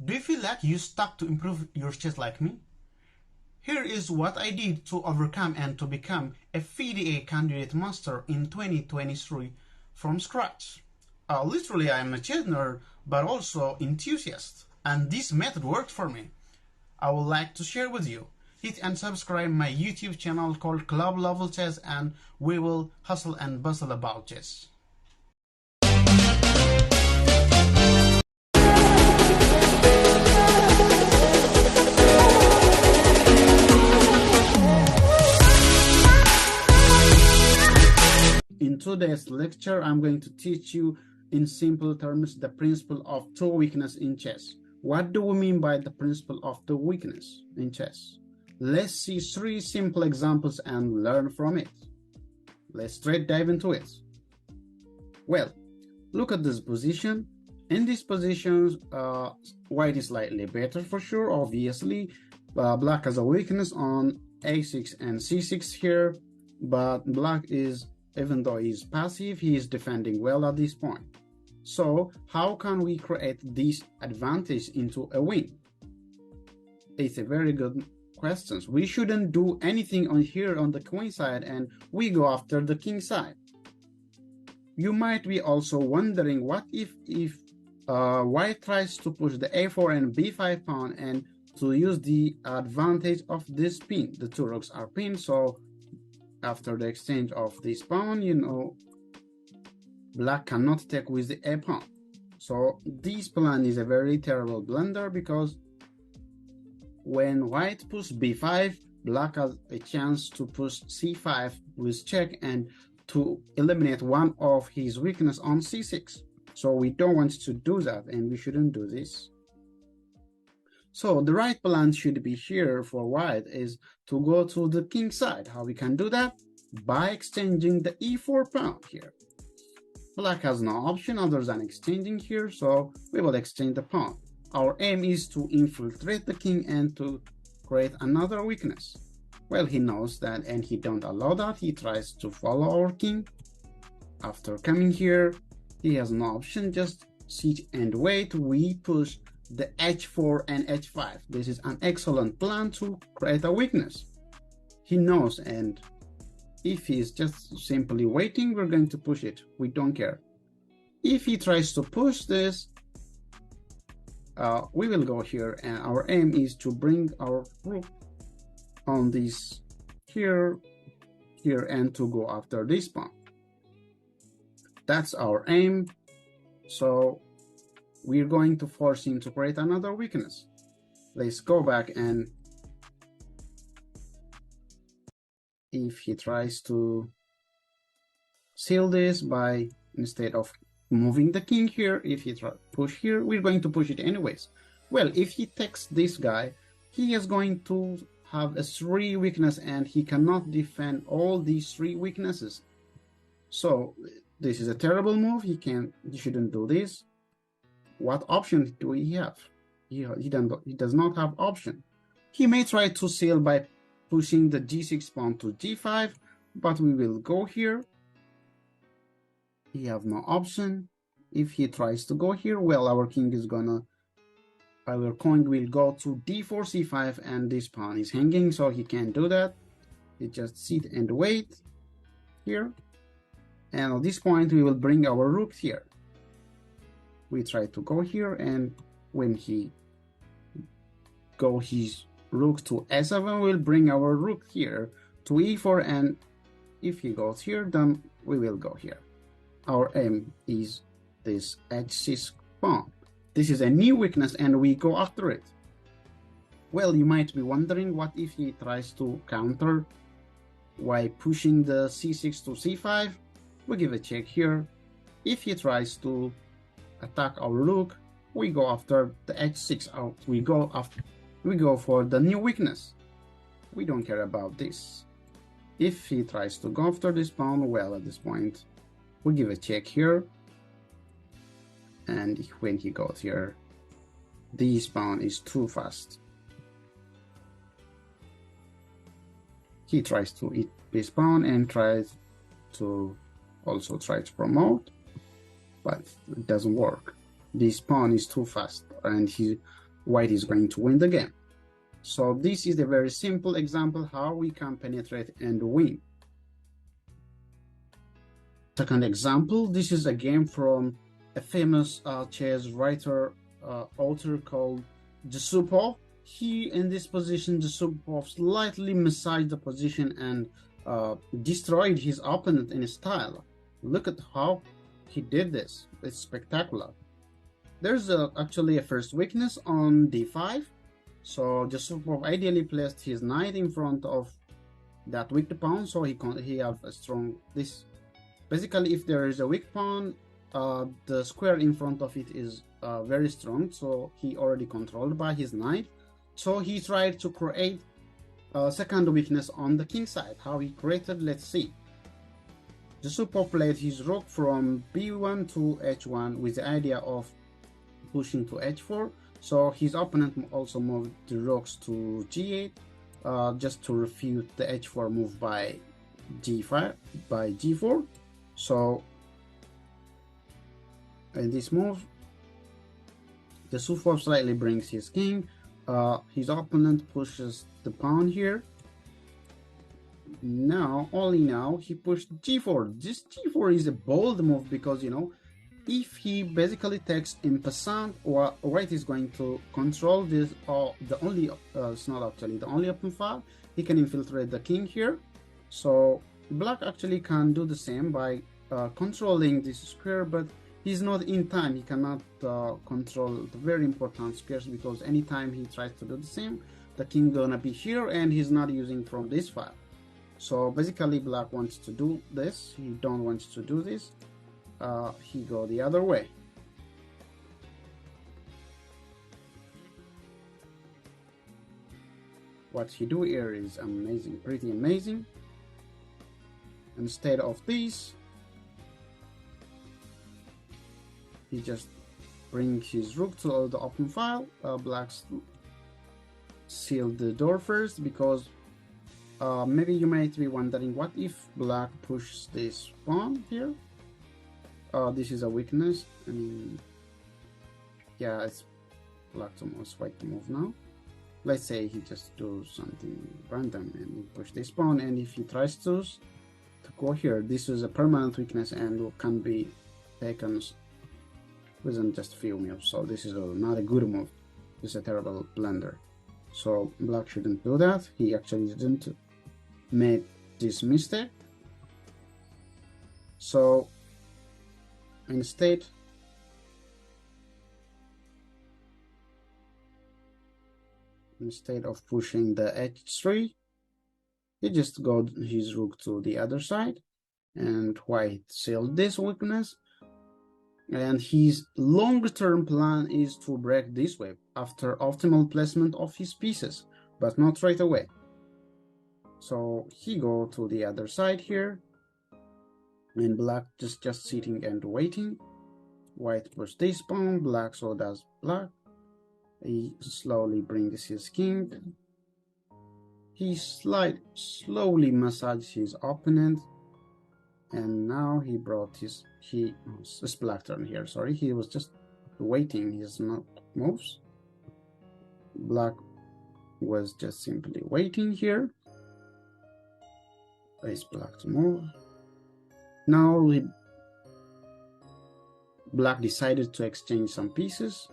Do you feel like you stuck to improve your chess like me? Here is what I did to overcome and to become a fide candidate master in 2023 from scratch. Literally, I am a chess nerd, but also enthusiast, and this method worked for me. I would like to share with you. Hit and subscribe my YouTube channel called Club Level Chess, and we will hustle and bustle about chess. In today's lecture, I'm going to teach you in simple terms the principle of two weakness in chess. What do we mean by the principle of two weakness in chess? Let's see three simple examples and learn from it. Let's straight dive into it. Well, look at this position. In this position, white is slightly better for sure, obviously. Black has a weakness on a6 and c6 here, but black is, even though he's passive, he is defending well at this point. So how can we create this advantage into a win? It's a very good question. We shouldn't do anything on here on the queen side, and we go after the king side. You might be also wondering, what if white tries to push the a4 and b5 pawn and to use the advantage of this pin. The two rooks are pinned, so after the exchange of this pawn, you know, black cannot take with the a pawn. So this plan is a very terrible blunder, because when white pushes b5, black has a chance to push c5 with check and to eliminate one of his weakness on c6. So we don't want to do that, and we shouldn't do this. So the right plan should be here for white is to go to the king side. How we can do that? By exchanging the e4 pawn here. Black has no option other than exchanging here, so we will exchange the pawn. Our aim is to infiltrate the king and to create another weakness. Well, he knows that, and he don't allow that. He tries to follow our king. After coming here, he has no option, just sit and wait. We push the h4 and h5. This is an excellent plan to create a weakness. He knows, and if he is just simply waiting, we're going to push it. We don't care. If he tries to push this, we will go here, and our aim is to bring our rook on this here, and to go after this pawn. That's our aim. So we're going to force him to create another weakness. Let's go back, and if he tries to seal this by, instead of moving the king here, if he try push here, we're going to push it anyways. Well, if he takes this guy, he is going to have a 3 weakness, and he cannot defend all these 3 weaknesses. So this is a terrible move. He shouldn't do this. What option do we have? He does not have option. He may try to seal by pushing the g6 pawn to g5, but we will go here. He have no option. If he tries to go here, well, our king is gonna, our queen will go to d4 c5, and this pawn is hanging, so he can't do that. He just sit and wait here, and at this point we will bring our rook here. We try to go here, and when he go his rook to a7, we'll bring our rook here to e4, and if he goes here, then we will go here. Our aim is this h6 pawn. This is a new weakness, and we go after it. Well, you might be wondering, what if he tries to counter by pushing the c6 to c5? We give a check here. If he tries to attack our rook, we go after the h6 out. We go for the new weakness. We don't care about this. If he tries to go after this pawn, well, at this point we give a check here, and when he goes here, this pawn is too fast. He tries to eat this pawn and tries to promote, but it doesn't work. This pawn is too fast, and white is going to win the game. So this is a very simple example how we can penetrate and win. Second example, this is a game from a famous chess writer, author called Yusupov. He, in this position, Yusupov slightly massaged the position and destroyed his opponent in style. Look at how he did this. It's spectacular. There's actually a first weakness on d5. So Yusupov ideally placed his knight in front of that weak pawn, so he have a strong this. Basically, if there is a weak pawn, the square in front of it is very strong, so he already controlled by his knight. So he tried to create a second weakness on the king side. How he created, let's see. Yusupov played his rook from b1 to h1 with the idea of pushing to h4. So his opponent also moved the rooks to g8, just to refute the h4 move by g5 by g4. So in this move, Yusupov slightly brings his king. His opponent pushes the pawn here. Only now he pushed g4. This g4 is a bold move because, you know, if he basically takes en passant, or white is going to control this, or the only, it's not actually the only open file, he can infiltrate the king here. So black actually can do the same by controlling this square, but he's not in time. He cannot control the very important squares, because anytime he tries to do the same, the king gonna be here and he's not using from this file. So basically black wants to do this, he don't want to do this. He go the other way. What he do here is amazing, pretty amazing. Instead of this, he just brings his rook to the open file. Black sealed the door first, because maybe you might be wondering, what if black pushes this pawn here? This is a weakness. I mean, yeah, it's black to move, white to move now. Let's say he just do something random and he push this pawn, and if he tries to go here, this is a permanent weakness and can be taken within just a few moves. So this is not a good move. This is a terrible blunder. So black shouldn't do that. He actually didn't make this mistake. So instead, of pushing the h3, he just got his rook to the other side, and white sealed this weakness. And his long-term plan is to break this wave after optimal placement of his pieces, but not right away. So he go to the other side here, and black just sitting and waiting. White push this pawn, black, so does black. He slowly brings his king. He slowly massages his opponent, and now he brought his it's black turn here. Sorry, he was just waiting his moves. Black was just simply waiting here. It's black to move. Now black decided to exchange some pieces.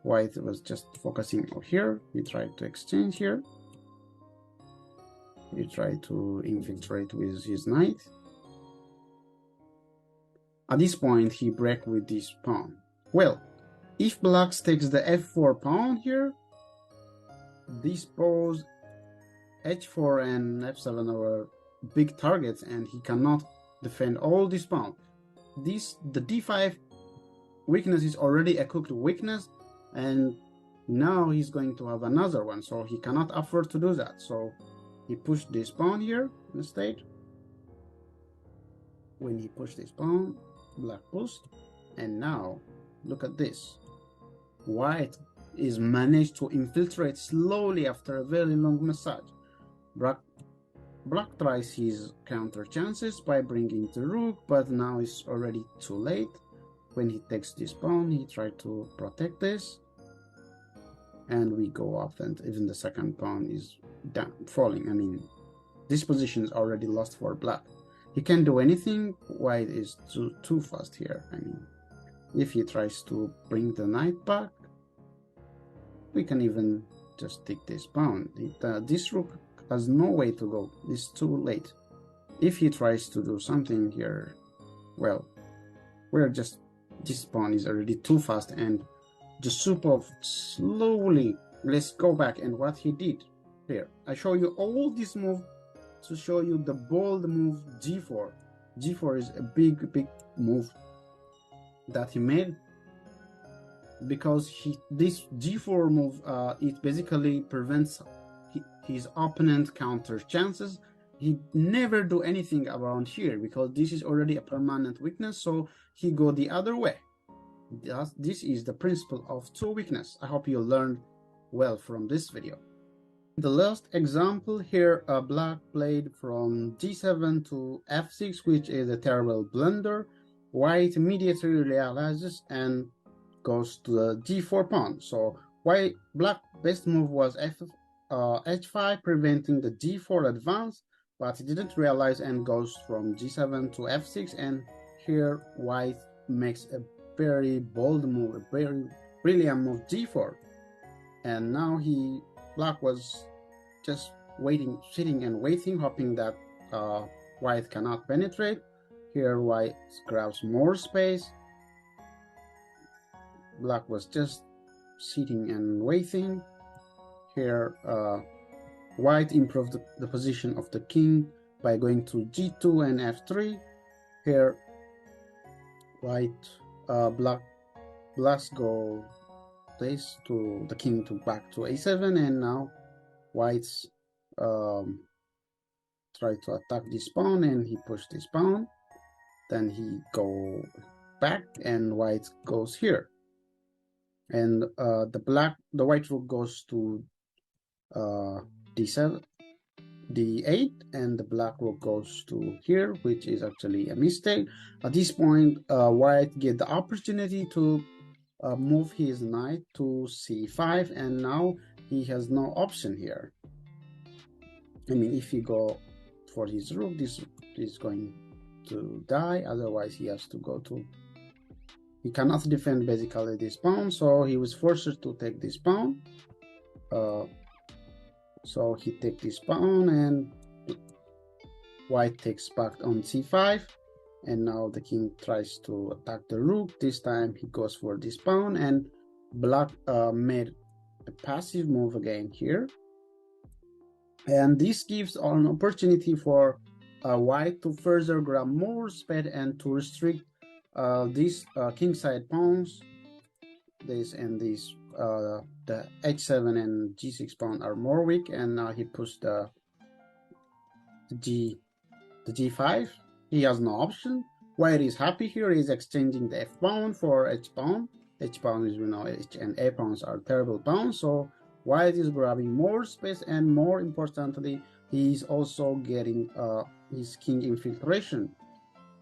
White was just focusing over here. He tried to exchange here. He tried to infiltrate with his knight. At this point, he break with this pawn. Well, if black takes the f4 pawn here, this pose h4 and f7 are big targets, and he cannot defend all this pawn. The d5 weakness is already a cooked weakness, and now he's going to have another one, so he cannot afford to do that. So he pushed this pawn here instead. When he pushed this pawn, black pushed, and now look at this. White is managed to infiltrate slowly after a very long massage. Black tries his counter chances by bringing the rook, but now it's already too late. When he takes this pawn, he tried to protect this. and we go up, and even the second pawn is down, falling. I mean, this position is already lost for black. He can't do anything. White is too fast here. I mean, if he tries to bring the knight back, we can even just take this pawn. This rook has no way to go. It's too late. If he tries to do something here, well, this pawn is already too fast, and just super slowly. Let's go back and what he did here. I show you all this move to show you the bold move g4. G4 is a big move that he made, because this g4 move it basically prevents his opponent counter chances. He never do anything around here because this is already a permanent weakness, so he go the other way. This is the principle of two weakness. I hope you learned well from this video. The last example here, black played from g7 to f6, which is a terrible blunder. White immediately realizes and goes to the g4 pawn. So black best move was h5, preventing the g4 advance, but he didn't realize and goes from g7 to f6, and here white makes a very bold move, a very brilliant move, g4. And now black was just waiting, sitting and waiting, hoping that white cannot penetrate. Here white grabs more space. Black was just sitting and waiting. Here white improved the position of the king by going to g2 and f3. Here blacks go this to the king to back to a7, and now whites try to attack this pawn, and he pushed this pawn. Then he go back, and white goes here, and the white rook goes to d7, d8, and the black rook goes to here, which is actually a mistake. At this point, white get the opportunity to move his knight to c5, and now he has no option here. I mean, if he go for his rook, this is going to die. Otherwise, he has to go to. He cannot defend basically this pawn, so he was forced to take this pawn. So he takes this pawn, and white takes back on c5, and now the king tries to attack the rook. This time he goes for this pawn, and black made a passive move again here, and this gives an opportunity for white to further grab more speed and to restrict these kingside pawns. This and this, the h7 and g6 pawn are more weak, and now he pushed the g5. He has no option. White is happy here. He's exchanging the f pawn for h pawn. H pawn is, h and a pawns are terrible pawns, so white is grabbing more space, and more importantly, he's also getting his king infiltration.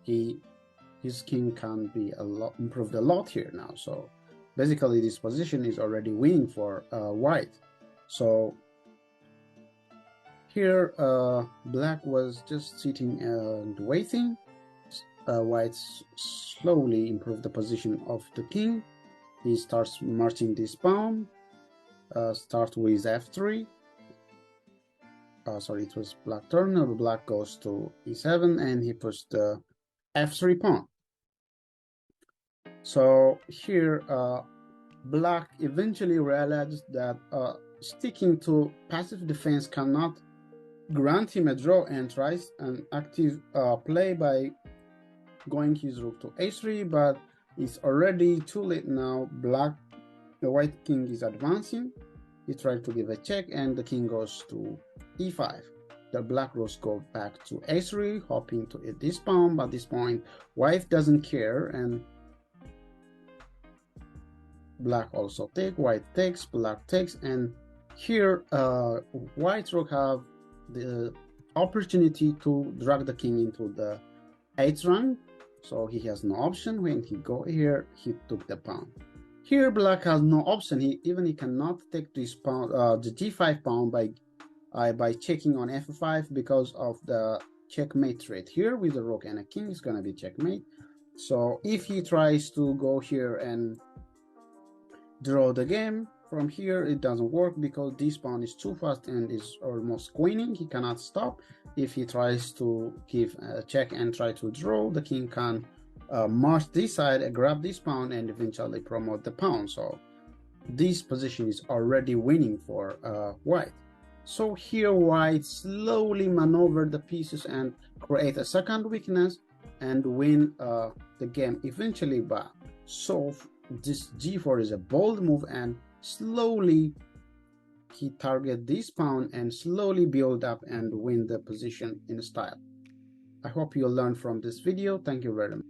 His king can be improved a lot here now. So basically, this position is already winning for white. So here, black was just sitting and waiting. White slowly improved the position of the king. He starts marching this pawn. Start with f3. Sorry, it was black turn. Black goes to e7, and he pushed the f3 pawn. So here, black eventually realized that sticking to passive defense cannot grant him a draw, and tries an active play by going his rook to a3, but it's already too late now. The white king is advancing. He tried to give a check, and the king goes to e5. The black rook go back to a3, hoping to hit this pawn, but at this point, white doesn't care, and black also take, white takes, black takes, and here white rook have the opportunity to drag the king into the 8th rank, so he has no option. When he go here, he took the pawn. Here black has no option. He cannot take this pawn, the d5 pawn by checking on f5 because of the checkmate threat. Here with the rook and a king is gonna be checkmate. So if he tries to go here and draw the game from here, it doesn't work because this pawn is too fast and is almost queening. He cannot stop. If he tries to give a check and try to draw, the king can march this side, grab this pawn, and eventually promote the pawn. So this position is already winning for white. So here white slowly maneuver the pieces and create a second weakness and win the game eventually. But so this g4 is a bold move, and slowly he target this pawn and slowly build up and win the position in style. I hope you learned from this video. Thank you very much.